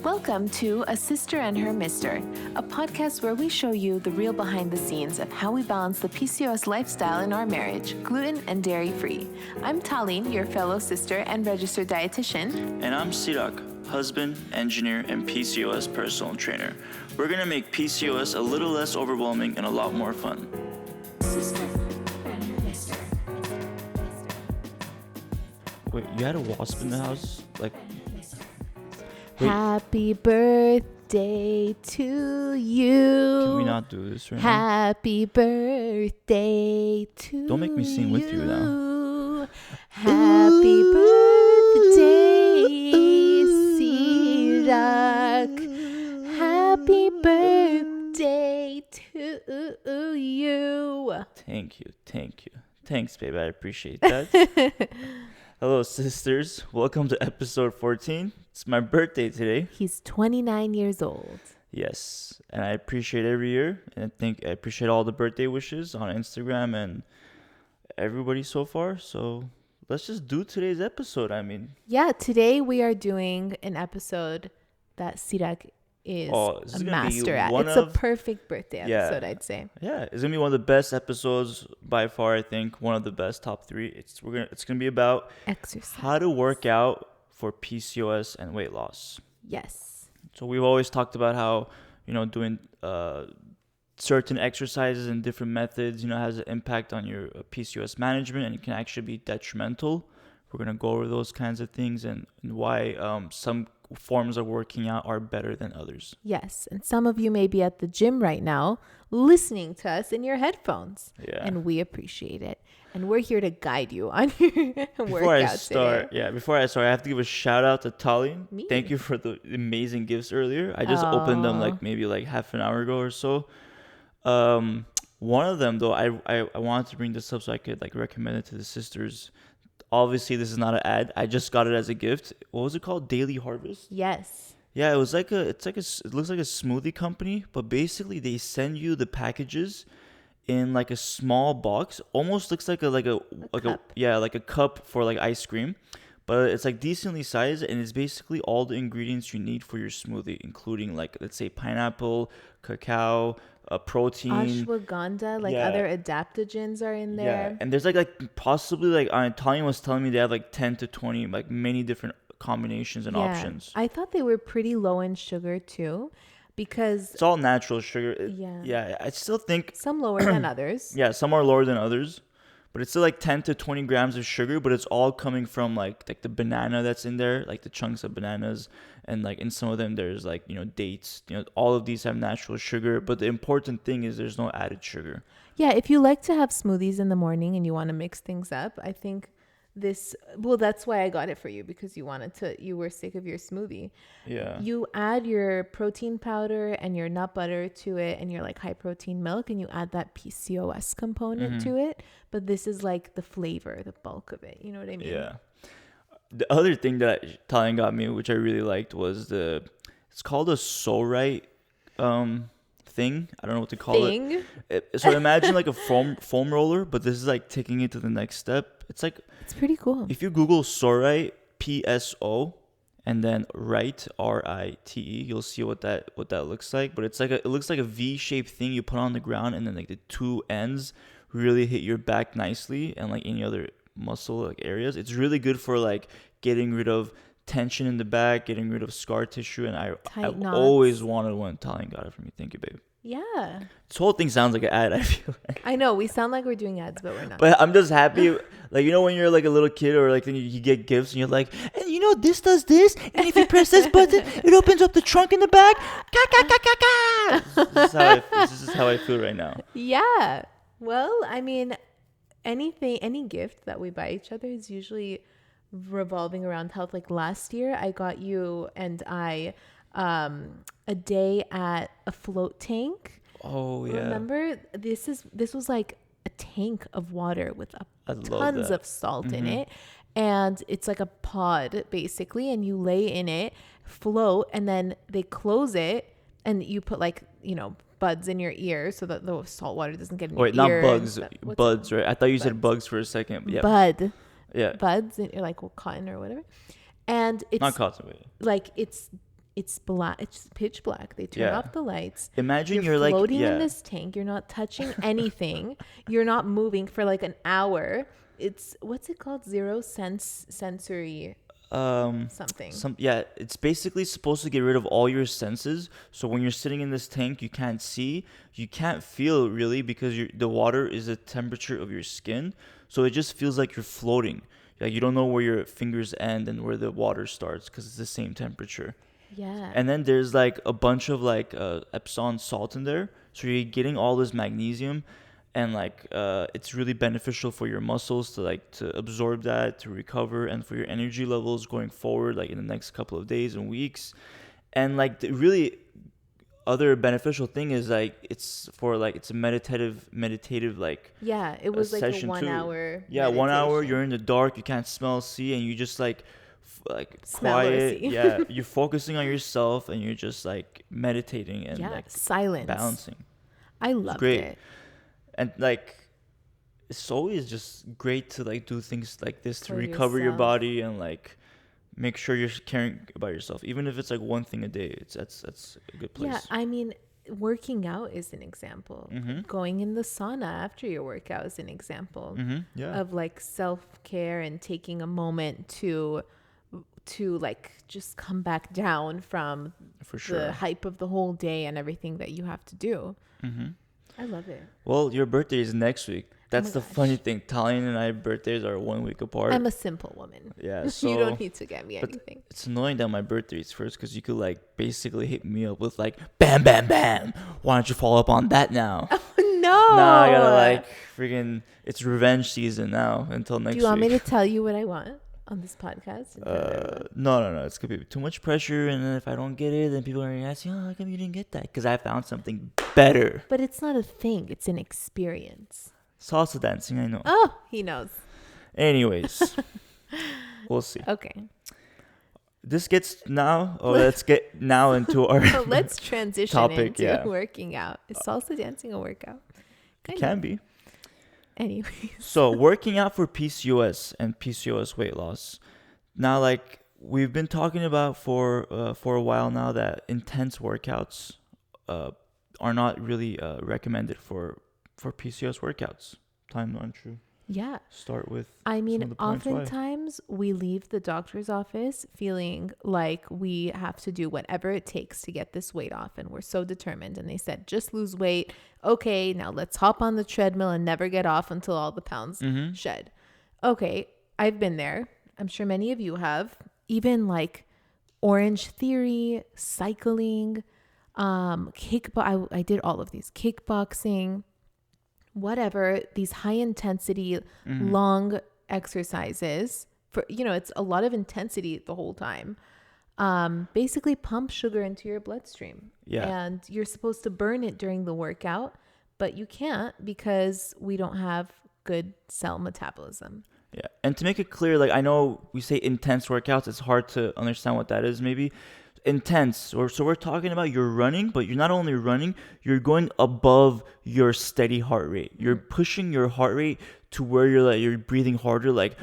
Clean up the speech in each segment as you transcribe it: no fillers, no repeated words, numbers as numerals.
Welcome to A Cyster and Her Mister, a podcast where we show you the real behind the scenes of how we balance the PCOS lifestyle in our marriage, gluten and dairy free. I'm Tallene, your fellow sister and registered dietitian. And I'm Sirak, husband, engineer, and PCOS personal trainer. We're gonna make PCOS a little less overwhelming and a lot more fun. Cyster and Her Mister. Wait, you had a wasp in the house? Wait. Happy birthday to you. Can we not do this right now? Happy birthday to you. Don't make me sing with you now. Happy birthday, Sirak. Happy birthday to you. Thank you. Thanks, babe. I appreciate that. Hello, sisters. Welcome to episode 14. It's my birthday today. He's 29 years old. Yes, and I appreciate every year, and I appreciate all the birthday wishes on Instagram and everybody so far. So let's just do today's episode. Yeah, today we are doing an episode that Sirak is a master at. It's a perfect birthday episode, I'd say. Yeah, it's gonna be one of the best episodes by far. I think one of the best, top 3. It's gonna be about exercise, how to work out for PCOS and weight loss. Yes. So we've always talked about how doing certain exercises and different methods has an impact on your PCOS management, and it can actually be detrimental. We're gonna go over those kinds of things and why some forms of working out are better than others. Yes, and some of you may be at the gym right now listening to us in your headphones. Yeah. And we appreciate it. And we're here to guide you on your workout today. Before I start, I have to give a shout out to Tallene. Me? Thank you for the amazing gifts earlier. I just opened them maybe half an hour ago or so. One of them though, I wanted to bring this up so I could recommend it to the sisters. Obviously, this is not an ad. I just got it as a gift. What was it called? Daily Harvest? Yes. Yeah, it was it looks like a smoothie company, but basically they send you the packages in a small box. Almost looks like a cup for ice cream, but it's decently sized, and it's basically all the ingredients you need for your smoothie, including let's say pineapple, cacao, protein, ashwagandha, other adaptogens are in there. Yeah, and there's possibly Tallene was telling me they have 10 to 20 many different combinations and options. I thought they were pretty low in sugar too, because it's all natural sugar. Yeah, I still think some lower than others. Yeah, some are lower than others, but it's still 10 to 20 grams of sugar, but it's all coming from the banana that's in there, the chunks of bananas, and in some of them there's dates. All of these have natural sugar, but the important thing is there's no added sugar. Yeah, if you like to have smoothies in the morning and you want to mix things up, I think that's why I got it for you, because you were sick of your smoothie. Yeah. You add your protein powder and your nut butter to it and your high protein milk, and you add that PCOS component to it. But this is the flavor, the bulk of it. You know what I mean? Yeah. The other thing that Tallene got me, which I really liked, was it's called a Sirak thing. I don't know what to call it. So imagine a foam roller, but this is taking it to the next step. It's pretty cool. If you Google Sirak, PSO, and then Rite, RITE, you'll see what that looks like. But it looks like a V-shaped thing you put on the ground, and then the two ends really hit your back nicely, and any other muscle areas. It's really good for getting rid of tension in the back, getting rid of scar tissue, and I've always wanted one. Tallene got it for me. Thank you, babe. Yeah. This whole thing sounds like an ad, I feel like. I know, we sound like we're doing ads, but we're not. But I'm just happy, when you're a little kid, or then you get gifts and you're and this does this, and if you press this button, it opens up the trunk in the back. This is how I feel right now. Yeah. Well, any gift that we buy each other is usually revolving around health. Last year, I got you and I a day at a float tank. Oh yeah. Remember, this was a tank of water with tons of salt in it, and it's a pod basically, and you lay in it, float, and then they close it, and you put buds in your ear so that the salt water doesn't get in your ear. Wait, not bugs, buds, right? I thought you said bugs for a second. Yeah. Bud. Yeah. Buds, cotton or whatever. And it's not cotton, it's it's black. It's pitch black. They turn off the lights. Imagine you're like floating in this tank. You're not touching anything. You're not moving for like an hour. It's what's it called? Sensory something. It's basically supposed to get rid of all your senses. So when you're sitting in this tank, you can't see, you can't feel really, because the water is the temperature of your skin. So it just feels like you're floating. Like you don't know where your fingers end and where the water starts, because it's the same temperature. Yeah. And then there's like a bunch of like Epsom salt in there, so you're getting all this magnesium, and like it's really beneficial for your muscles to absorb that, to recover, and for your energy levels going forward, like in the next couple of days and weeks. And like the really other beneficial thing is like it's a meditative like it was like a 1 hour meditation. 1 hour. You're in the dark, you can't smell, see, and you just like smell quiet. You're focusing on yourself, and you're just like meditating and like silence, balancing. I loved it. And like it's always just great to like do things like this to recover your body and like make sure you're caring about yourself, even if it's like one thing a day. That's a good place. Yeah, I mean, working out is an example. Going in the sauna after your workout is an example of like self-care and taking a moment to like just come back down from the hype of the whole day and everything that you have to do. I love it. Well, your birthday is next week. That's the funny thing. Tallene and I birthdays are 1 week apart. I'm a simple woman. Yeah, so you don't need to get me anything. It's annoying that my birthday is first, because you could like basically hit me up with like bam, bam, bam. Why don't you follow up on that now? Oh, no. Now I gotta like freaking. It's revenge season now until next week. Do you want me to tell you what I want on this podcast? No. It's gonna be too much pressure, and then if I don't get it, then people are gonna ask, "Oh, how come you didn't get that?" Because I found something better. But it's not a thing; it's an experience. Salsa dancing, I know. Oh, he knows. Anyways, we'll see. Okay. Let's get now into our let's transition topic, into working out. Is salsa dancing a workout? It can be. Anyways. So working out for PCOS and PCOS weight loss. Now, like we've been talking about for a while now, that intense workouts are not really recommended for PCOS workouts. Time not true. Yeah. Start with. I mean, oftentimes we leave the doctor's office feeling like we have to do whatever it takes to get this weight off, and we're so determined. And they said, just lose weight. Okay, now let's hop on the treadmill and never get off until all the pounds shed. Okay, I've been there. I'm sure many of you have. Even like Orange Theory, cycling, I did all of these, kickboxing, whatever, these high intensity, long exercises for, it's a lot of intensity the whole time. Basically pump sugar into your bloodstream. Yeah. And you're supposed to burn it during the workout, but you can't because we don't have good cell metabolism. Yeah. And to make it clear, like I know we say intense workouts, it's hard to understand what that is maybe. Intense, so we're talking about you're running, but you're not only running, you're going above your steady heart rate. You're pushing your heart rate to where you're breathing harder, like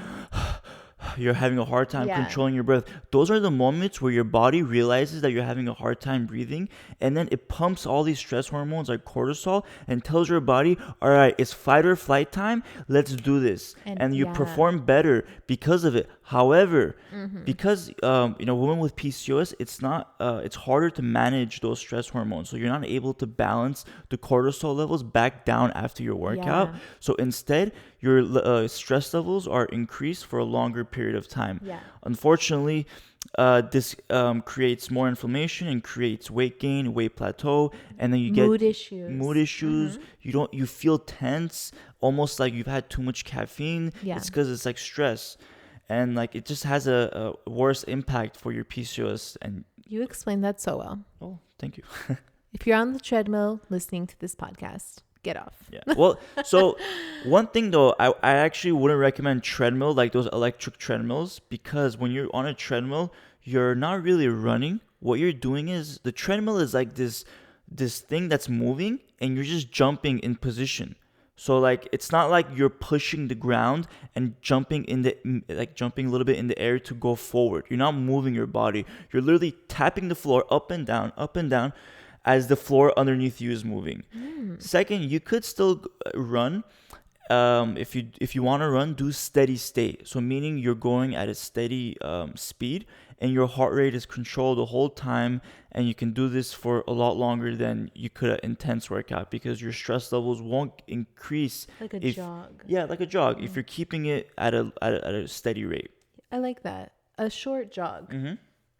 you're having a hard time controlling your breath. Those are the moments where your body realizes that you're having a hard time breathing, and then it pumps all these stress hormones like cortisol and tells your body, all right, it's fight or flight time, let's do this. And you perform better because of it. However, because women with PCOS, it's harder to manage those stress hormones, so you're not able to balance the cortisol levels back down after your workout. So instead, your stress levels are increased for a longer period of time. Unfortunately, this creates more inflammation and creates weight gain, weight plateau, and then you get mood issues. You feel tense, almost like you've had too much caffeine. It's because it's like stress. And like it just has a worse impact for your PCOS. And you explained that so well. Oh, thank you. If you're on the treadmill listening to this podcast, get off. Yeah. Well, so one thing though, I actually wouldn't recommend treadmill, like those electric treadmills, because when you're on a treadmill, you're not really running. What you're doing is the treadmill is like this thing that's moving, and you're just jumping in position. So like it's not like you're pushing the ground and jumping jumping a little bit in the air to go forward. You're not moving your body. You're literally tapping the floor up and down as the floor underneath you is moving. Second, you could still run. If you want to run, do steady state. So meaning you're going at a steady speed and your heart rate is controlled the whole time, and you can do this for a lot longer than you could an intense workout because your stress levels won't increase. Like a jog. Yeah, like a jog. If you're keeping it at a steady rate. I like that. A short jog.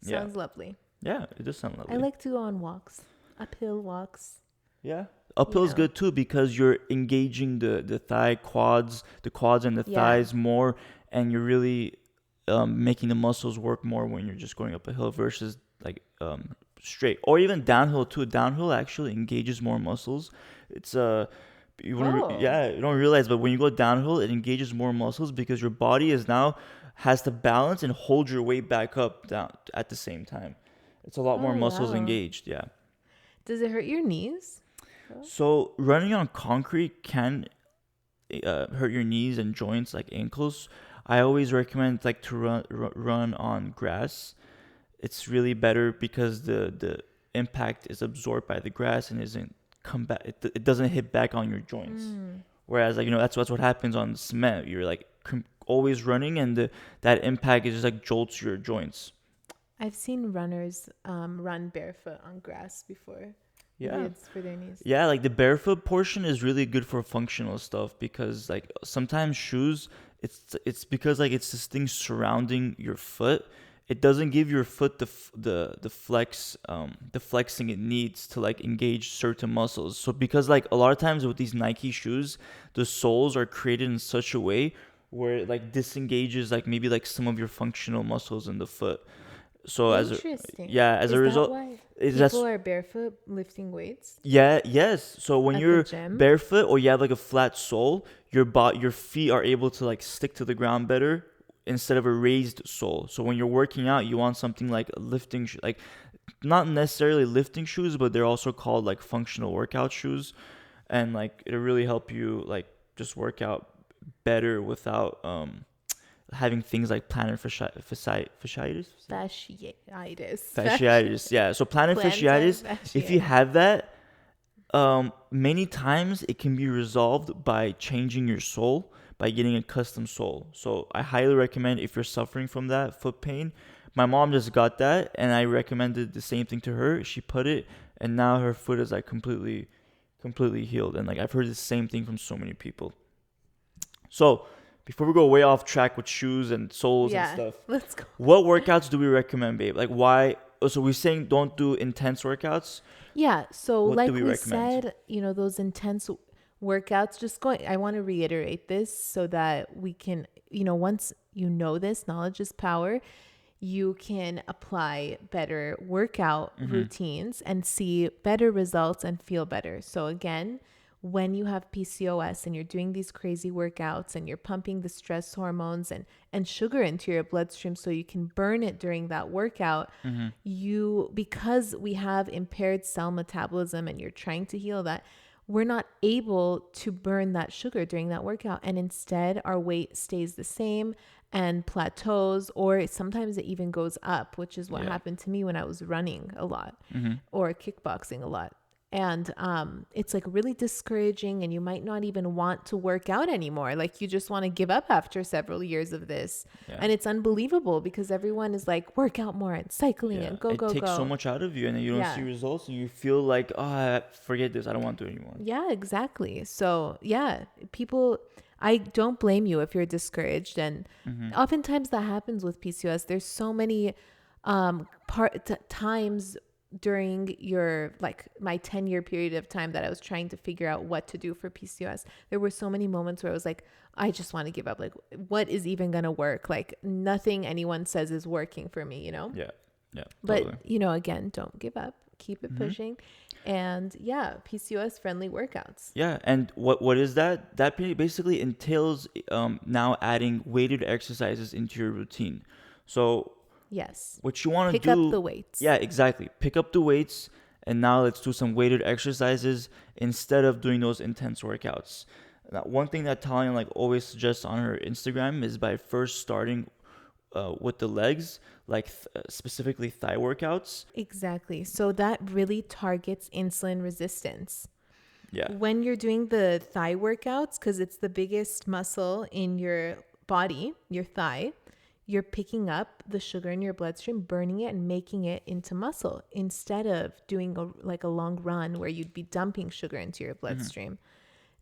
Sounds lovely. Yeah, it does sound lovely. I like to go on walks, uphill walks. Yeah. Uphill is good too because you're engaging the quads and the thighs more, and you're really making the muscles work more when you're just going up a hill versus like straight, or even downhill too. Downhill actually engages more muscles. It's you don't realize, but when you go downhill, it engages more muscles because your body has to balance and hold your weight back up down at the same time. It's a lot more muscles engaged. Yeah. Does it hurt your knees? So running on concrete can hurt your knees and joints like ankles. I always recommend like to run on grass. It's really better because the impact is absorbed by the grass and isn't come back. It doesn't hit back on your joints. Whereas like that's what happens on cement. You're like always running, and that impact is just like jolts your joints. I've seen runners run barefoot on grass before. Yeah, it's for their knees. Yeah, like the barefoot portion is really good for functional stuff because like sometimes shoes, it's because like it's this thing surrounding your foot. It doesn't give your foot the flexing it needs to like engage certain muscles. So because like a lot of times with these Nike shoes, the soles are created in such a way where it like disengages like maybe like some of your functional muscles in the foot. So as a result, people are barefoot lifting weights. Yes. So when you're barefoot or you have like a flat sole, your feet are able to like stick to the ground better instead of a raised sole. So when you're working out, you want something like lifting, like not necessarily lifting shoes, but they're also called like functional workout shoes, and like it'll really help you like just work out better without having things like plantar fasciitis. Yeah. So plantar fasciitis, if you have that, many times it can be resolved by changing your sole, by getting a custom sole. So I highly recommend if you're suffering from that foot pain. My mom just got that, and I recommended the same thing to her. She put it, and now her foot is like completely healed. And like I've heard the same thing from so many people. So before we go way off track with shoes and soles and stuff, let's go. What workouts do we recommend, babe? Like why? So we're saying don't do intense workouts. Yeah. So like we said, those intense workouts, I want to reiterate this so that we can, once this, knowledge is power, you can apply better workout routines and see better results and feel better. So again, when you have PCOS and you're doing these crazy workouts and you're pumping the stress hormones and sugar into your bloodstream so you can burn it during that workout, because we have impaired cell metabolism and you're trying to heal that, we're not able to burn that sugar during that workout. And instead, our weight stays the same and plateaus, or sometimes it even goes up, which is what happened to me when I was running a lot or kickboxing a lot. And it's like really discouraging, and you might not even want to work out anymore. Like you just want to give up after several years of this. And it's unbelievable because everyone is like, work out more and cycling and go. It takes so much out of you, and then you don't see results, and you feel like, forget this. I don't want to do it anymore. Yeah, exactly. So people, I don't blame you if you're discouraged. And oftentimes that happens with PCOS. There's so many times during my 10-year period of time that I was trying to figure out what to do for PCOS. There were so many moments where I was like, I just want to give up. Like, what is even going to work? Like, nothing anyone says is working for me, Yeah. But, totally. Again, don't give up. Keep it pushing. And PCOS friendly workouts. Yeah. And what is that? That basically entails now adding weighted exercises into your routine. So yes. What you want to do... Pick up the weights. Yeah, exactly. Pick up the weights, and now let's do some weighted exercises instead of doing those intense workouts. Now, one thing that Tallene like always suggests on her Instagram is by first starting with the legs, like specifically thigh workouts. Exactly. So that really targets insulin resistance. Yeah. When you're doing the thigh workouts, because it's the biggest muscle in your body, your thigh, you're picking up the sugar in your bloodstream, burning it and making it into muscle instead of doing a long run where you'd be dumping sugar into your bloodstream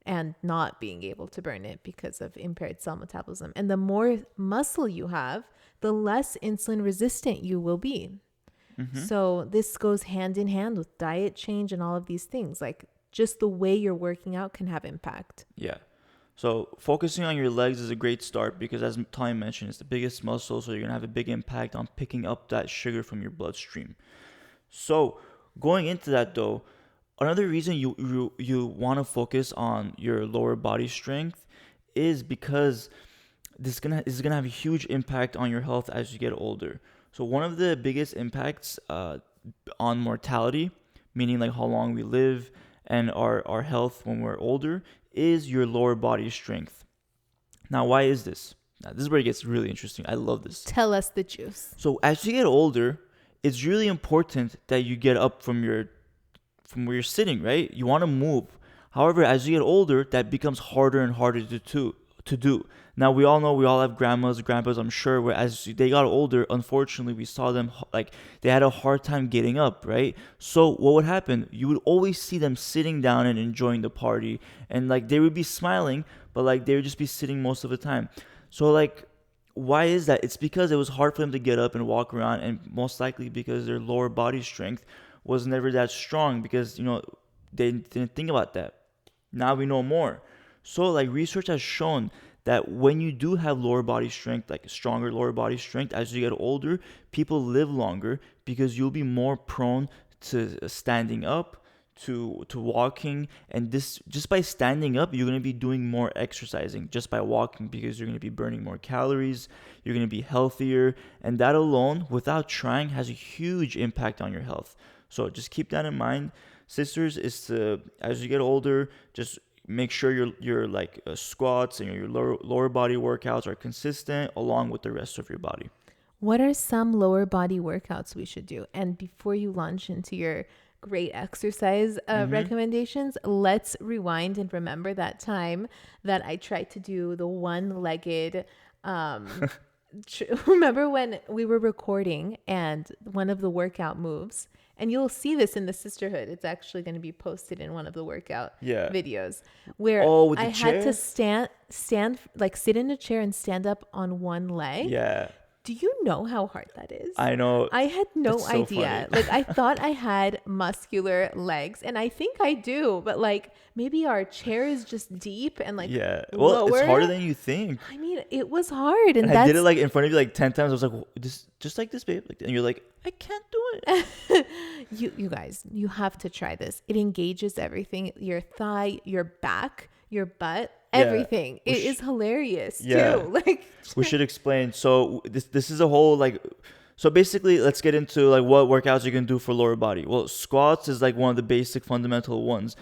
and not being able to burn it because of impaired cell metabolism. And the more muscle you have, the less insulin resistant you will be. So this goes hand in hand with diet change and all of these things. Like just the way you're working out can have impact. Yeah. So focusing on your legs is a great start because, as Tallene mentioned, it's the biggest muscle, so you're gonna have a big impact on picking up that sugar from your bloodstream. So going into that though, another reason you want to focus on your lower body strength is because this is gonna have a huge impact on your health as you get older. So one of the biggest impacts on mortality, meaning like how long we live and our health when we're older, is your lower body strength. Now, why is this? Now, this is where it gets really interesting. I love this. Tell us the juice. So as you get older, it's really important that you get up from where you're sitting, right? You want to move. However, as you get older, that becomes harder and harder to do. Now, we all know, we all have grandmas, grandpas, I'm sure, where as they got older, unfortunately, we saw them, like, they had a hard time getting up, right? So what would happen? You would always see them sitting down and enjoying the party. And, like, they would be smiling, but, like, they would just be sitting most of the time. So, like, why is that? It's because it was hard for them to get up and walk around, and most likely because their lower body strength was never that strong because, they didn't think about that. Now we know more. So, like, research has shown that when you do have lower body strength, like stronger lower body strength, as you get older, people live longer because you'll be more prone to standing up, to walking, and this just by standing up, you're going to be doing more exercising just by walking because you're going to be burning more calories, you're going to be healthier, and that alone, without trying, has a huge impact on your health. So just keep that in mind. Sisters, is to, as you get older, just make sure your like squats and your lower body workouts are consistent along with the rest of your body. What are some lower body workouts we should do? And before you launch into your great exercise recommendations, let's rewind and remember that time that I tried to do the one-legged remember when we were recording and one of the workout moves, and you'll see this in the sisterhood, it's actually going to be posted in one of the workout videos, where I had to stand like sit in a chair and stand up on one leg. Do you know how hard that is? I know. I had no idea. Like, I thought I had muscular legs, and I think I do, but like maybe our chair is just deep and like well, lower. It's harder than you think. I mean, it was hard, and I did it like in front of you like 10 times. I was like, this just like this, babe. And you're like, I can't do it. You guys, you have to try this. It engages everything: your thigh, your back, your butt. Everything. It is hilarious too. Like, we should explain. So this is a whole like, so basically let's get into like what workouts you can do for lower body. Well, squats is like one of the basic fundamental ones.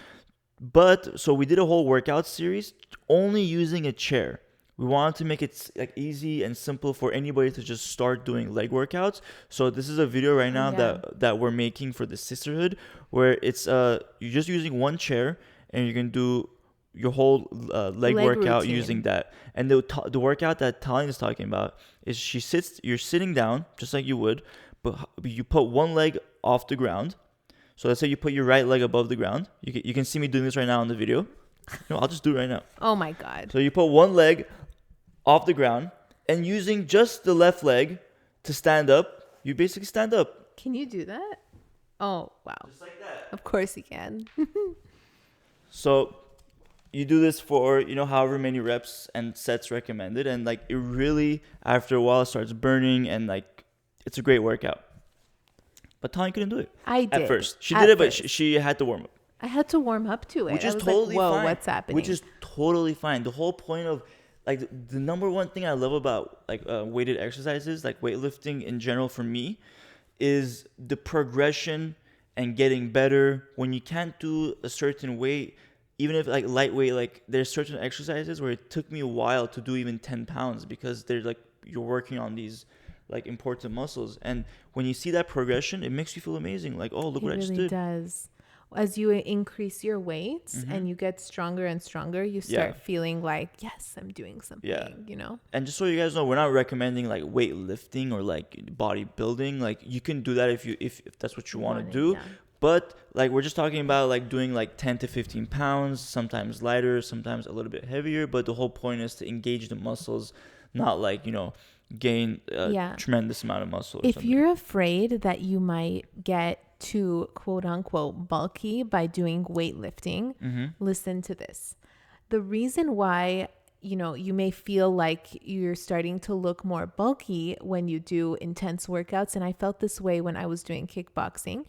But so we did a whole workout series only using a chair. We wanted to make it like easy and simple for anybody to just start doing leg workouts. So this is a video right now that we're making for the sisterhood, where it's you're just using one chair and you can do your whole leg workout routine using that. And the workout that Tallene is talking about is you're sitting down just like you would, but you put one leg off the ground. So let's say you put your right leg above the ground. You can see me doing this right now in the video. I'll just do it right now. Oh my God. So you put one leg off the ground and using just the left leg to stand up, you basically stand up. Can you do that? Oh, wow. Just like that. Of course you can. So you do this for, however many reps and sets recommended. And like it really, after a while, starts burning and like it's a great workout. But Tallene couldn't do it. I did. At first. She did it, but she had to warm up. I had to warm up to it. Which is totally fine. What's happening? Which is totally fine. The whole point of like the number one thing I love about like weighted exercises, like weightlifting in general for me, is the progression and getting better. When you can't do a certain weight, even if like lightweight, like there's certain exercises where it took me a while to do even 10 pounds because they're like, you're working on these like important muscles. And when you see that progression, it makes you feel amazing. Like, oh, look what I just really did. does. As you increase your weights Mm-hmm. and you get stronger and stronger, you start feeling like, yes, I'm doing something, you know? And just so you guys know, we're not recommending like weightlifting or like bodybuilding. Like you can do that if that's what you want to do. Yeah. But like we're just talking about like doing like 10 to 15 pounds, sometimes lighter, sometimes a little bit heavier. But the whole point is to engage the muscles, not like, gain a tremendous amount of muscle. If you're afraid that you might get too quote unquote bulky by doing weightlifting, listen to this. The reason why you may feel like you're starting to look more bulky when you do intense workouts, and I felt this way when I was doing kickboxing,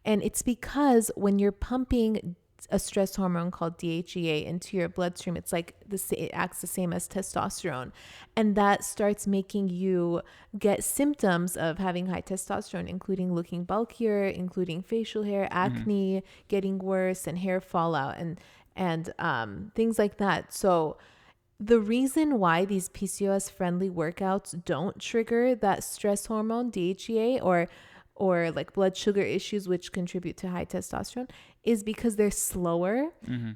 and it's because when you're pumping a stress hormone called DHEA into your bloodstream, it's like it acts the same as testosterone, and that starts making you get symptoms of having high testosterone, including looking bulkier, including facial hair, acne getting worse, and hair fallout, and things like that. So the reason why these PCOS friendly workouts don't trigger that stress hormone DHEA or like blood sugar issues, which contribute to high testosterone, is because they're slower,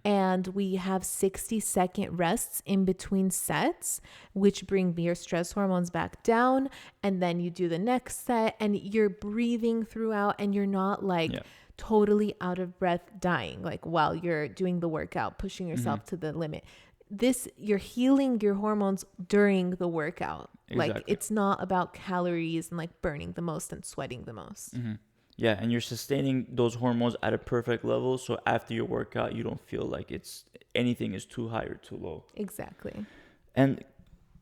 and we have 60-second rests in between sets, which bring your stress hormones back down. And then you do the next set and you're breathing throughout, and you're not like totally out of breath dying, like while you're doing the workout, pushing yourself to the limit. You're healing your hormones during the workout. Exactly. Like it's not about calories and like burning the most and sweating the most. Yeah, and you're sustaining those hormones at a perfect level, so after your workout you don't feel like anything is too high or too low. Exactly. And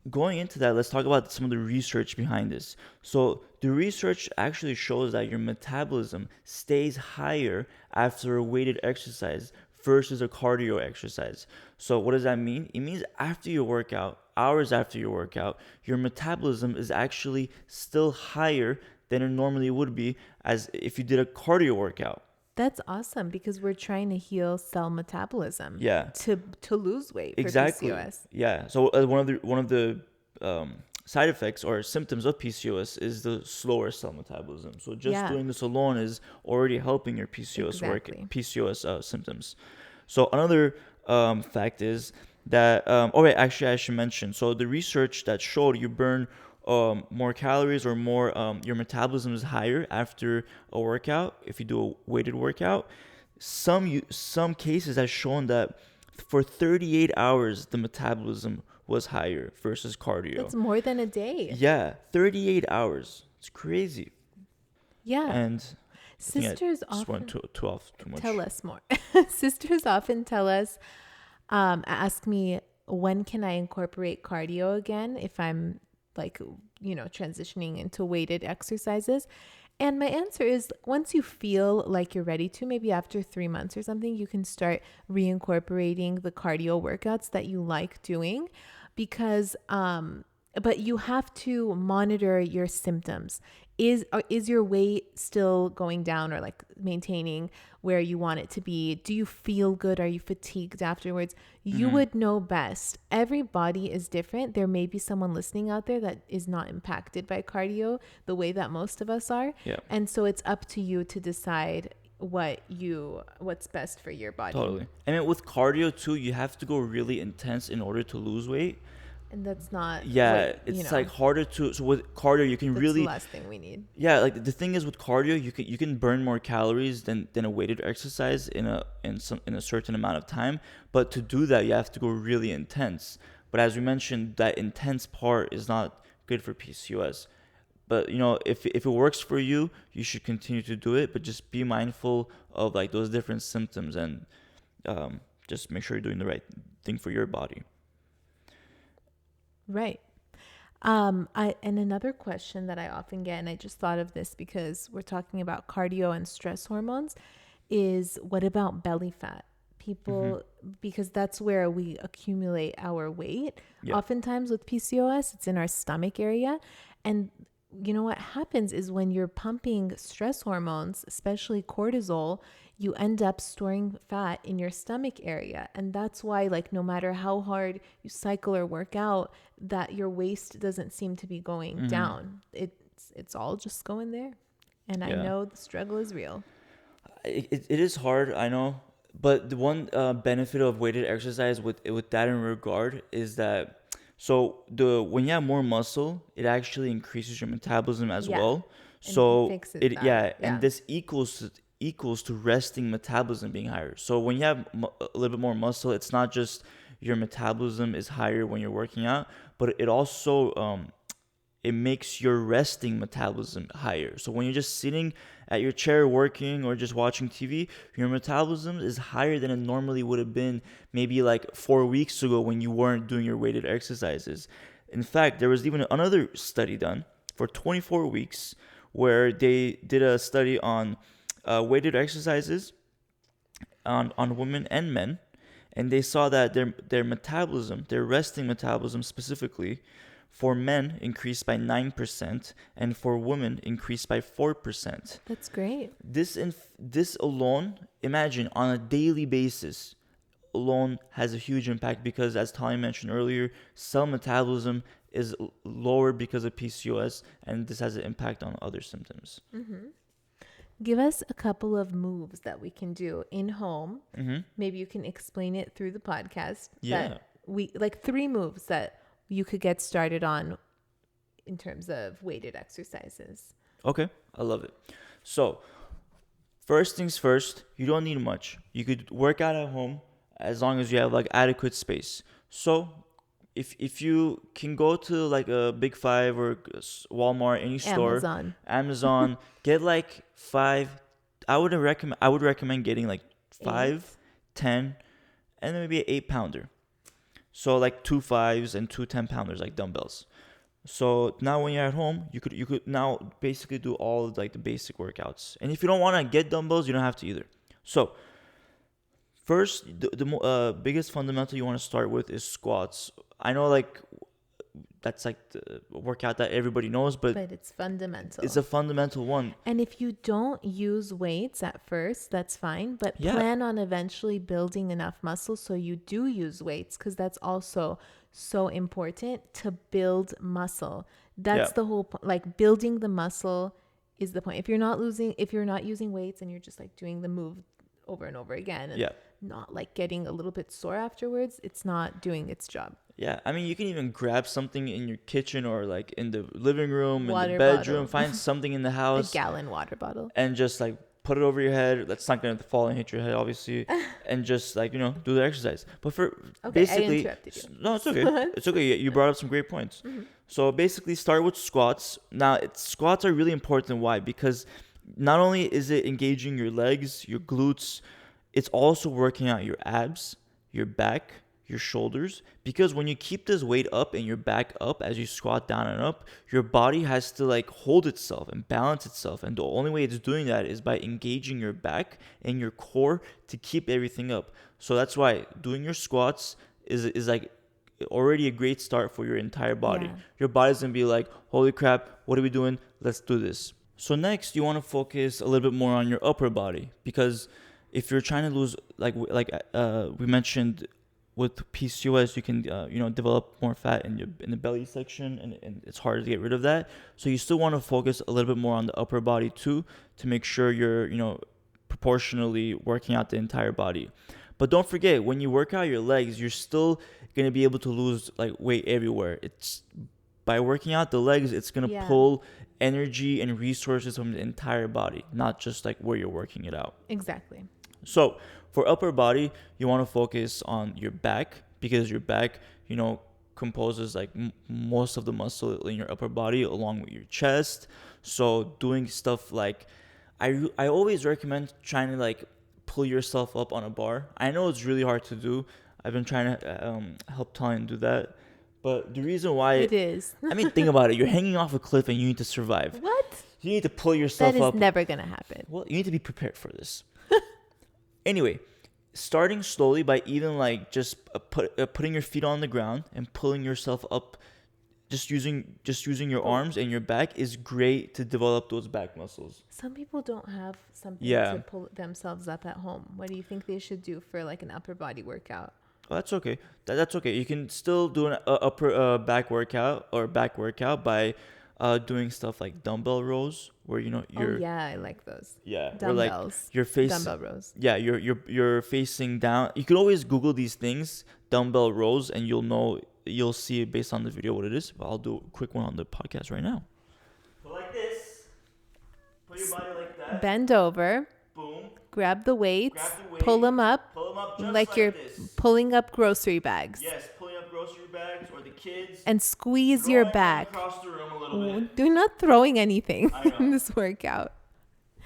going into that, let's talk about some of the research behind this. So the research actually shows that your metabolism stays higher after a weighted exercise versus a cardio exercise. So what does that mean? It means after your workout, hours after your workout, your metabolism is actually still higher than it normally would be as if you did a cardio workout. That's awesome, because we're trying to heal cell metabolism. To lose weight for PCOS. Yeah. So one of the side effects or symptoms of PCOS is the slower cell metabolism. So just doing this alone is already helping your PCOS symptoms. So another fact is that actually I should mention. So the research that showed you burn more calories or more your metabolism is higher after a workout if you do a weighted workout. Some cases have shown that for 38 hours the metabolism was higher versus cardio. That's more than a day. Yeah, 38 hours. It's crazy. Yeah. And sisters often went too much. Tell us more. Sisters often tell us, ask me, when can I incorporate cardio again if I'm like, transitioning into weighted exercises? And my answer is, once you feel like you're ready to, maybe after 3 months or something, you can start reincorporating the cardio workouts that you like doing, because but you have to monitor your symptoms. Is your weight still going down or like maintaining where you want it to be? Do you feel good? Are you fatigued afterwards? You would know best. Every body is different. There may be someone listening out there that is not impacted by cardio the way that most of us are. Yeah. And so it's up to you to decide what's best for your body. Totally. And with cardio too, you have to go really intense in order to lose weight. And that's not it's like harder to. So with cardio you can that's really the last thing we need. Yeah, like the thing is with cardio you can burn more calories than a weighted exercise in a certain amount of time, but to do that you have to go really intense. But as we mentioned, that intense part is not good for PCOS. But if it works for you, you should continue to do it, but just be mindful of like those different symptoms and just make sure you're doing the right thing for your body. Right. And another question that I often get, and I just thought of this because we're talking about cardio and stress hormones, is what about belly fat? People, because that's where we accumulate our weight. Oftentimes with PCOS, it's in our stomach area. And you know what happens is when you're pumping stress hormones, especially cortisol, you end up storing fat in your stomach area. And that's why, like, no matter how hard you cycle or work out, that your waist doesn't seem to be going down. It's all just going there. And I Yeah. know the struggle is real. It is hard, I know. But the one benefit of weighted exercise with that in regard is that when you have more muscle, it actually increases your metabolism as Yeah. well. And it So fixes that. and this equals to resting metabolism being higher. So when you have a little bit more muscle, it's not just your metabolism is higher when you're working out, but it also it makes your resting metabolism higher. So when you're just sitting at your chair working or just watching TV, your metabolism is higher than it normally would have been maybe like 4 weeks ago when you weren't doing your weighted exercises. In fact, there was even another study done for 24 weeks where they did a study on weighted exercises on women and men, and they saw that their metabolism, their resting metabolism specifically, for men increased by 9% and for women increased by 4%. That's great. This alone, imagine on a daily basis alone has a huge impact because, as Tallene mentioned earlier, cell metabolism is lower because of PCOS, and this has an impact on other symptoms. Give us a couple of moves that we can do in home. Maybe you can explain it through the podcast. Yeah. Like 3 moves that you could get started on in terms of weighted exercises. Okay, I love it. So, first things first, you don't need much. You could work out at home as long as you have like adequate space. So, if you can go to like a Big Five or Walmart, any store, Amazon, get like 5. I would recommend getting like 5, 10, and then maybe an 8-pounder. So like 2 5s and 2 10-pounders, like dumbbells. So now when you're at home, you could now basically do all of like the basic workouts. And if you don't want to get dumbbells, you don't have to either. So first, the biggest fundamental you want to start with is squats. I know like that's like the workout that everybody knows, but it's fundamental. It's a fundamental one. And if you don't use weights at first, that's fine, but plan on eventually building enough muscle so you do use weights, because that's also so important to build muscle. That's the whole point. Like, building the muscle is the point. If you're not using weights and you're just like doing the move over and over again and not like getting a little bit sore afterwards, it's not doing its job. Yeah, I mean, you can even grab something in your kitchen or like in the living room, in the bedroom, find something in the house. A gallon water bottle. And just like put it over your head. That's not going to fall and hit your head, obviously. And just like, do the exercise. But basically, I interrupted you. No, it's okay. It's okay. You brought up some great points. So basically start with squats. Now, squats are really important. Why? Because not only is it engaging your legs, your glutes, it's also working out your abs, your back, your shoulders, because when you keep this weight up and your back up as you squat down and up, your body has to like hold itself and balance itself, and the only way it's doing that is by engaging your back and your core to keep everything up. So that's why doing your squats is like already a great start for your entire body. Your body's gonna be like, holy crap, what are we doing? Let's do this. So next, you want to focus a little bit more on your upper body, because if you're trying to lose, like we mentioned, with PCOS, you can develop more fat in the belly section, and it's hard to get rid of that. So you still want to focus a little bit more on the upper body too, to make sure you're proportionally working out the entire body. But don't forget, when you work out your legs, you're still gonna be able to lose like weight everywhere. It's by working out the legs, it's gonna pull energy and resources from the entire body, not just like where you're working it out. Exactly. So for upper body, you want to focus on your back, because your back, composes like most of the muscle in your upper body, along with your chest. So doing stuff like, I always recommend trying to like pull yourself up on a bar. I know it's really hard to do. I've been trying to help Tallene do that. But the reason why it is, I mean, think about it. You're hanging off a cliff and you need to survive. What? You need to pull yourself up. That is never going to happen. Well, you need to be prepared for this. Anyway, starting slowly by even like just putting your feet on the ground and pulling yourself up just using your arms and your back is great to develop those back muscles. Some people don't have something to pull themselves up at home. What do you think they should do for like an upper body workout? Oh, that's okay. That's okay. You can still do an upper back workout by doing stuff like dumbbell rows, where you're. Oh yeah, I like those. Yeah, dumbbells. Like you're facing dumbbell rows. Yeah, you're facing down. You can always Google these things, dumbbell rows, and you'll see based on the video what it is. But I'll do a quick one on the podcast right now. Put like this. Put your body like that. Bend over. Boom. Grab the weights. Pull them up. Pull them up just like you're this. Pulling up grocery bags. Yes, pulling up grocery bags or the kids. And squeeze your back. Across the room a little bit. You're not throwing anything in this workout.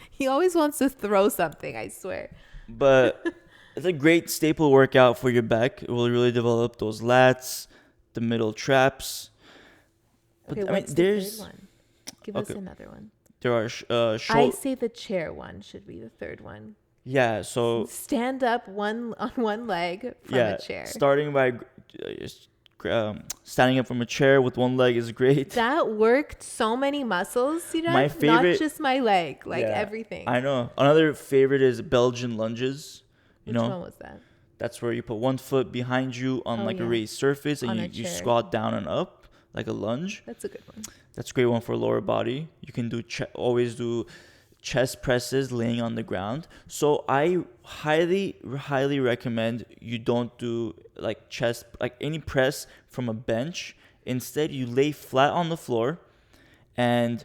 He always wants to throw something, I swear. But it's a great staple workout for your back. It will really develop those lats, the middle traps. But okay, what's the third one? Give us another one. There are I say the chair one should be the third one. Yeah, so stand up on one leg from a chair. Starting by standing up from a chair with one leg is great. That worked so many muscles, Sirak. My favorite, not just my leg, everything. I know. Another favorite is Belgian lunges. Which one was that? That's where you put one foot behind you on a raised surface and you squat down and up like a lunge. That's a good one. That's a great one for lower body. You can always do chest presses laying on the ground. So I highly recommend you don't do any press from a bench. Instead, you lay flat on the floor. And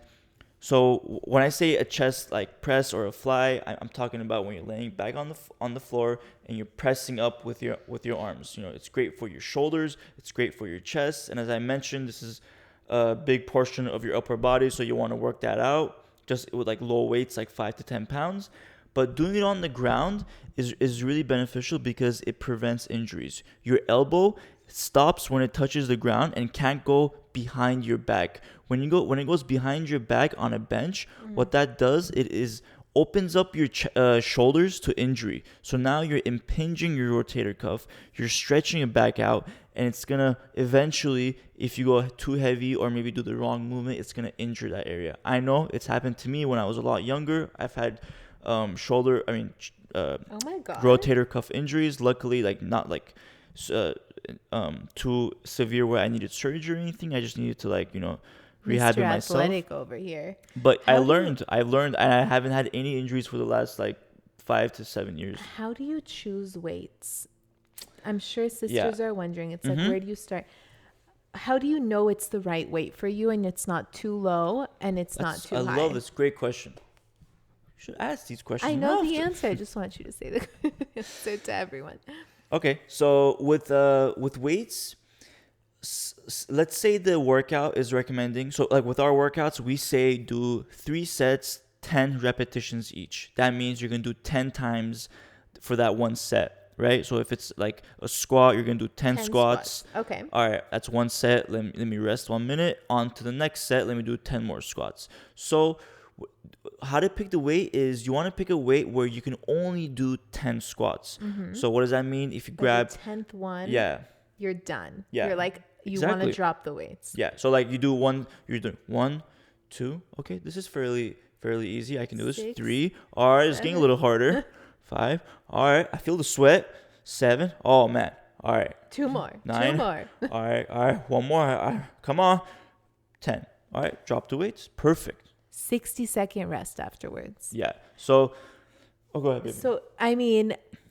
so when I say a chest press or a fly, I'm talking about when you're laying back on the floor and you're pressing up with your arms. It's great for your shoulders. It's great for your chest. And as I mentioned, this is a big portion of your upper body, so you want to work that out just with low weights, 5 to 10 pounds. But doing it on the ground is really beneficial because it prevents injuries. Your elbow stops when it touches the ground and can't go behind your back. When it goes behind your back on a bench, what that does, it is opens up your shoulders to injury. So now you're impinging your rotator cuff, you're stretching it back out, and it's going to eventually, if you go too heavy or maybe do the wrong movement, it's going to injure that area. I know it's happened to me when I was a lot younger. I've had rotator cuff injuries. Luckily, not too severe where I needed surgery or anything. I just needed to rehab it myself. Athletic over here. But I've learned, and I haven't had any injuries for the last 5 to 7 years. How do you choose weights? I'm sure sisters are wondering. It's where do you start? How do you know it's the right weight for you and it's not too low and it's not too high? I love this. Great question. You should ask these questions. I know the answer. I just want you to say the answer to everyone. Okay, so with weights, let's say the workout is recommending. So with our workouts, we say do 3 sets, 10 repetitions each. That means you're gonna do 10 times for that one set. Right? So if it's a squat, you're going to do 10 squats. Okay. All right. That's one set. Let me rest 1 minute. On to the next set. Let me do 10 more squats. So how to pick the weight is you want to pick a weight where you can only do 10 squats. Mm-hmm. So what does that mean? If you grab the 10th one, you're done. Yeah. You're you want to drop the weights. Yeah. So you do you're doing 1, 2. Okay. This is fairly easy. I can do this. 6, 3. All right. It's getting a little harder. 5. All right. I feel the sweat. 7. Oh, man. All right. 2 more. 9. 2 more. All right. 1 more. Come on. 10. All right. Drop the weights. Perfect. 60-second rest afterwards. Yeah. So, go ahead, baby. So,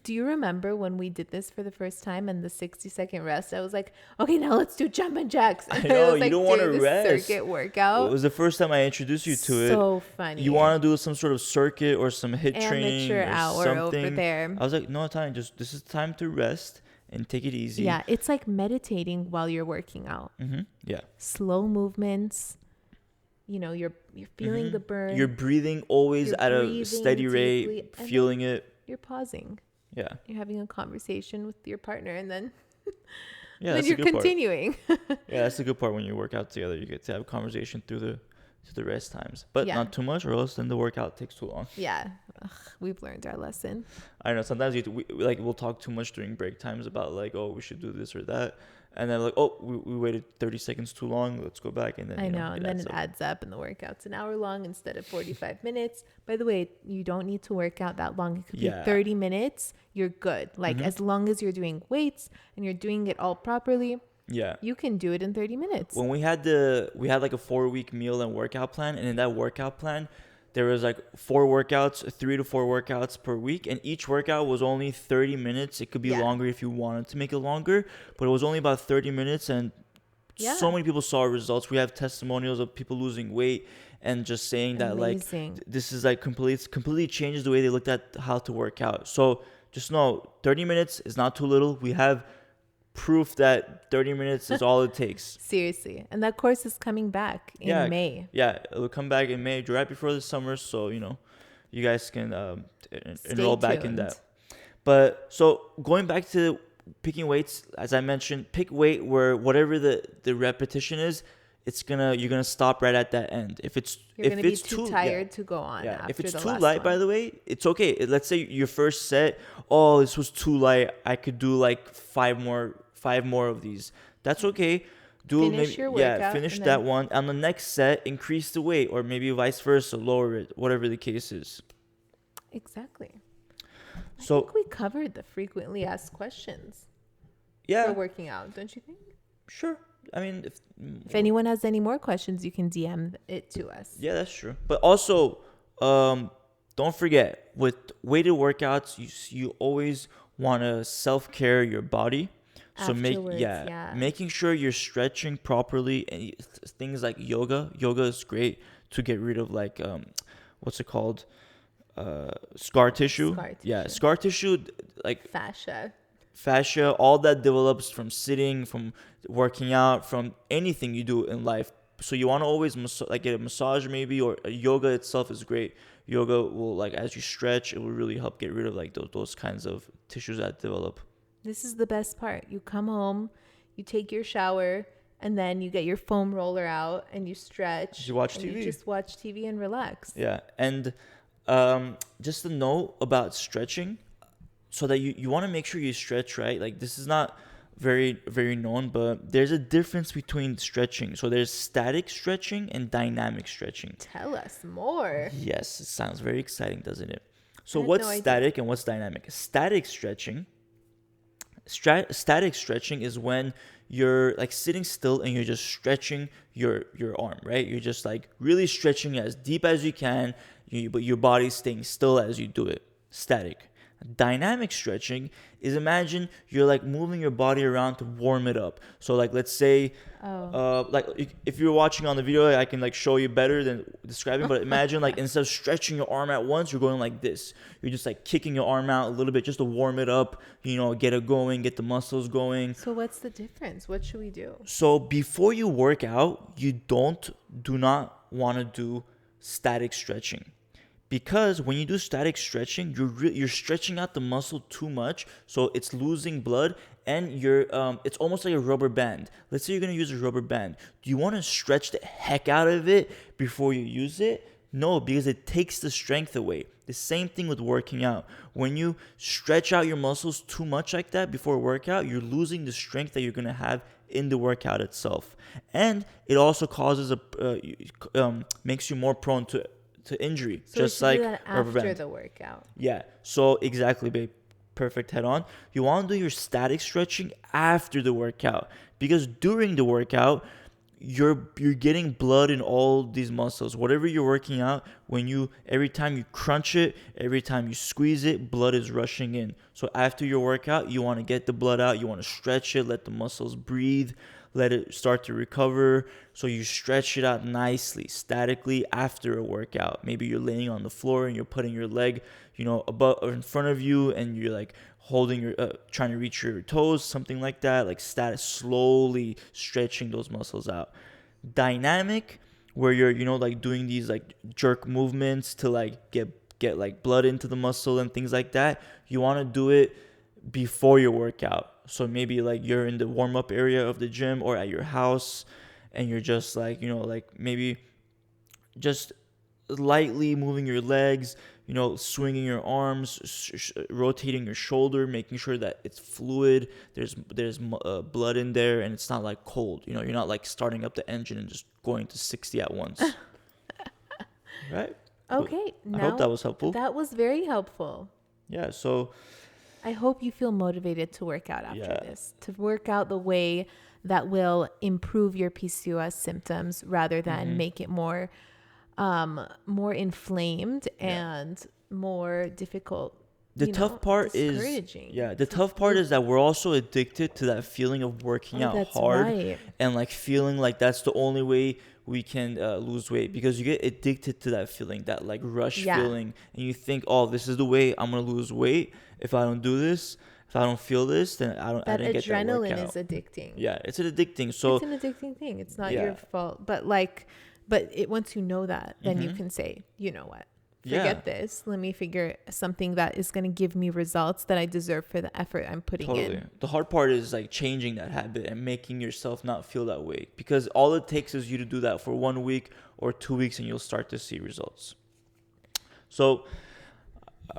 do you remember when we did this for the first time and the 60-second rest? I was like, okay, now let's do jumping jacks. I know, you don't want to rest. Circuit workout. It was the first time I introduced you to it. So funny. You want to do some sort of circuit or some HIIT training or hour something. Over there. I was like, no, this is time to rest and take it easy. Yeah, it's like meditating while you're working out. Mm-hmm. Yeah. Slow movements. You're feeling the burn. You're breathing always at a steady rate, feeling it. You're pausing. Yeah. You're having a conversation with your partner and then then you're continuing. Yeah, that's the good part when you work out together. You get to have a conversation through to the rest times, but Yeah. not too much, or else then the workout takes too long. Yeah. Ugh, we've learned our lesson. I know sometimes we'll talk too much during break times about like, oh, we should do this or that, and then like, oh, we waited 30 seconds too long, let's go back, and then I know, and then it adds up, and the workout's an hour long instead of 45 minutes. By the way, you don't need to work out that long. It could be 30 minutes. You're good. Like as long as you're doing weights and you're doing it all properly, you can do it in 30 minutes. When we had like a 4-week meal and workout plan, and in that workout plan, there was like 3 to 4 workouts per week, and each workout was only 30 minutes. It could be longer if you wanted to make it longer, but it was only about 30 minutes, and so many people saw results. We have testimonials of people losing weight and just saying that like this is like completely changes the way they looked at how to work out. So just know 30 minutes is not too little. We have proof that 30 minutes is all it takes. Seriously. And that course is coming back in May. Yeah, it'll come back in May, right before the summer. So, you guys can enroll back in that. But so going back to picking weights, as I mentioned, pick weight where whatever the repetition is, you're gonna stop right at that end. If it's too tired to go on. Yeah. After if it's the too last light, one. by the way, it's okay. Let's say your first set, oh, this was too light. I could do like five more of these. That's okay. Finish your workout. Finish that one. On the next set, increase the weight, or maybe vice versa, lower it, whatever the case is. Exactly. So I think we covered the frequently asked questions. For working out, don't you think? Sure. I mean, if anyone has any more questions, you can DM it to us. Yeah, that's true. But also, don't forget, with weighted workouts, you always want to self-care your body. So making sure you're stretching properly, and things like yoga. Yoga is great to get rid of like what's it called? Scar tissue. Yeah, scar tissue, like fascia, all that develops from sitting, from working out, from anything you do in life. So you want to always get a massage maybe, or yoga itself is great. Yoga will, like, as you stretch, it will really help get rid of like those kinds of tissues that develop. This is the best part. You come home, you take your shower, and then you get your foam roller out and you stretch. You watch TV. You just watch TV and relax. Yeah. And just a note about stretching, so that you want to make sure you stretch, right? Like, this is not very, very known, but there's a difference between stretching. So there's static stretching and dynamic stretching. Tell us more. Yes, it sounds very exciting, doesn't it? So what's static and what's dynamic? Static stretching is when you're like sitting still and you're just stretching your arm, right? You're just like really stretching as deep as you can, but your body's staying still as you do it. Static. Dynamic stretching is, imagine you're like moving your body around to warm it up. So like, let's say like if you're watching on the video, I can like show you better than describing, but imagine like instead of stretching your arm at once, you're going like this. You're just like kicking your arm out a little bit just to warm it up, get it going, get the muscles going. So what's the difference? What should we do? So before you work out, you do not want to do static stretching. Because when you do static stretching, you're stretching out the muscle too much, so it's losing blood, and it's almost like a rubber band. Let's say you're gonna use a rubber band. Do you want to stretch the heck out of it before you use it? No, because it takes the strength away. The same thing with working out. When you stretch out your muscles too much like that before a workout, you're losing the strength that you're gonna have in the workout itself, and it also causes makes you more prone to injury, so just like after the workout. Yeah, so exactly, babe. Perfect, head on. You want to do your static stretching after the workout, because during the workout, you're getting blood in all these muscles. Whatever you're working out, every time you crunch it, every time you squeeze it, blood is rushing in. So after your workout, you want to get the blood out. You want to stretch it, let the muscles breathe, let it start to recover. So you stretch it out nicely, statically after a workout. Maybe you're laying on the floor and you're putting your leg, above or in front of you, and you're like holding trying to reach your toes, something like that, like slowly stretching those muscles out. Dynamic, where you're, like doing these like jerk movements to like get like blood into the muscle and things like that. You want to do it before your workout. So maybe like you're in the warm-up area of the gym or at your house, and you're just like, like maybe just lightly moving your legs, swinging your arms, rotating your shoulder, making sure that it's fluid. There's blood in there, and it's not like cold. You're not like starting up the engine and just going to 60 at once. Right? Okay. I hope that was helpful. That was very helpful. Yeah. So I hope you feel motivated to work out after this, to work out the way that will improve your PCOS symptoms rather than make it more inflamed and more difficult. The tough part is that we're also addicted to that feeling of working out hard and like feeling like that's the only way we can lose weight, because you get addicted to that feeling, that like rush feeling, and you think, oh, this is the way I'm gonna lose weight. If I don't do this, if I don't feel this, then I didn't get that workout. Adrenaline is addicting. Yeah, it's an addicting. So it's an addicting thing. It's not your fault, but once you know that, then you can say, you know what? Forget this. Let me figure something that is going to give me results that I deserve for the effort I'm putting in. The hard part is like changing that habit and making yourself not feel that way, because all it takes is you to do that for 1 week or 2 weeks and you'll start to see results. So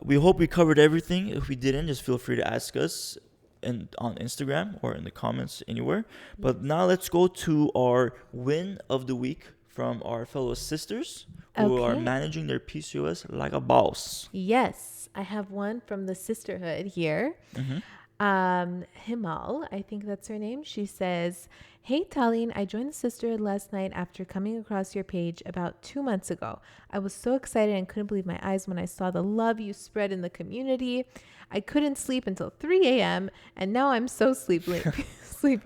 we hope we covered everything. If we didn't, just feel free to ask us on Instagram or in the comments anywhere. But now let's go to our win of the week from our fellow sisters who are managing their PCOS like a boss. Yes, I have one from the sisterhood here. Himal, I think that's her name. She says, "Hey Tallene, I joined the sisterhood last night after coming across your page about 2 months ago. I was so excited and couldn't believe my eyes when I saw the love you spread in the community. I couldn't sleep until 3 a.m. and now I'm so sleepy.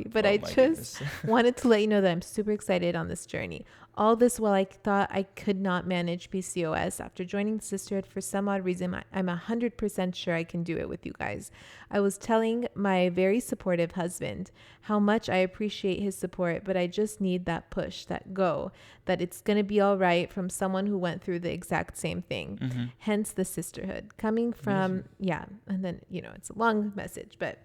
But I just wanted to let you know that I'm super excited on this journey. All this while I thought I could not manage PCOS. After joining the sisterhood, for some odd reason, I'm 100% sure I can do it with you guys. I was telling my very supportive husband how much I appreciate his support, but I just need that push, that go, that it's going to be all right from someone who went through the exact same thing. Hence the sisterhood. Coming from, and then, it's a long message, but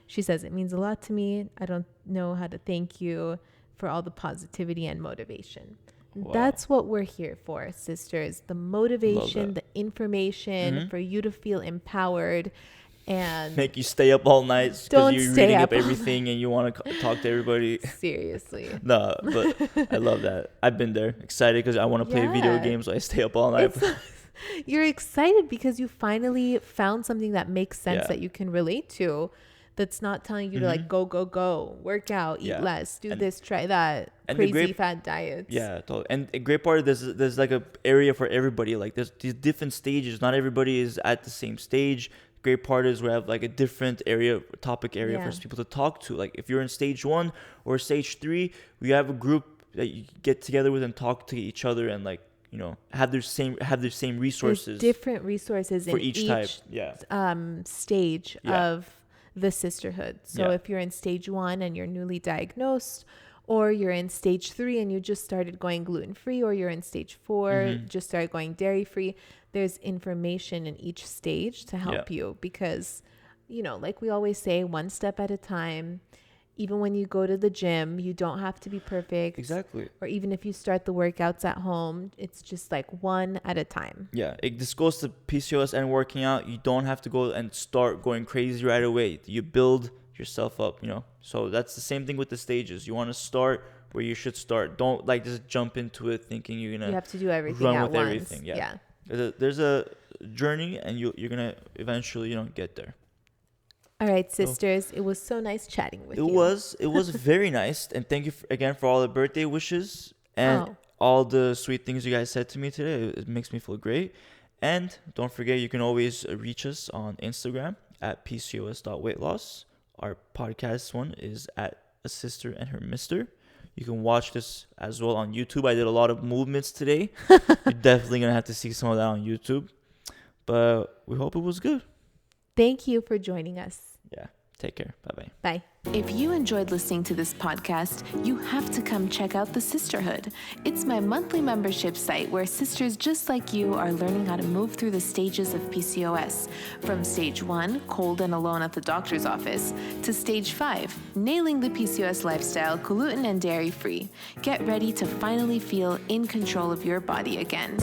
she says, it means a lot to me. I don't know how to thank you for all the positivity and motivation. Wow. That's what we're here for, sisters. The motivation, the information for you to feel empowered and make you stay up all night because you're reading up everything and you want to talk to everybody. Seriously. No, but I love that. I've been there. Excited because I want to play video games, so I stay up all night. You're excited because you finally found something that makes sense that you can relate to. That's not telling you to like go, work out, eat less, do this, try that, crazy fat diets. Yeah, totally. And a great part of there's like a area for everybody. Like there's these different stages. Not everybody is at the same stage. Great part is we have like a different topic area for people to talk to. Like if you're in stage 1 or stage 3, we have a group that you get together with and talk to each other and like, have their same resources. There's different resources for each type. Stage of the sisterhood. So if you're in stage 1 and you're newly diagnosed, or you're in stage 3 and you just started going gluten-free, or you're in stage 4, just started going dairy-free, there's information in each stage to help you because, like we always say, one step at a time. Even when you go to the gym, you don't have to be perfect. Exactly. Or even if you start the workouts at home, it's just like one at a time. Yeah, this goes to PCOS and working out. You don't have to go and start going crazy right away. You build yourself up, So that's the same thing with the stages. You want to start where you should start. Don't like just jump into it thinking you're gonna. You have to do everything at once. Everything. Yeah. There's a journey, and you're gonna eventually, get there. All right, sisters. It was so nice chatting with you. It was very nice. And thank you again for all the birthday wishes and all the sweet things you guys said to me today. It makes me feel great. And don't forget, you can always reach us on Instagram at PCOS.weightloss. Our podcast one is at A Cyster Her Mister. You can watch this as well on YouTube. I did a lot of movements today. You're definitely going to have to see some of that on YouTube. But we hope it was good. Thank you for joining us. Yeah. Take care. Bye-bye. Bye. If you enjoyed listening to this podcast, you have to come check out The Sisterhood. It's my monthly membership site where sisters just like you are learning how to move through the stages of PCOS, from stage 1, cold and alone at the doctor's office, to stage 5, nailing the PCOS lifestyle, gluten and dairy free. Get ready to finally feel in control of your body again.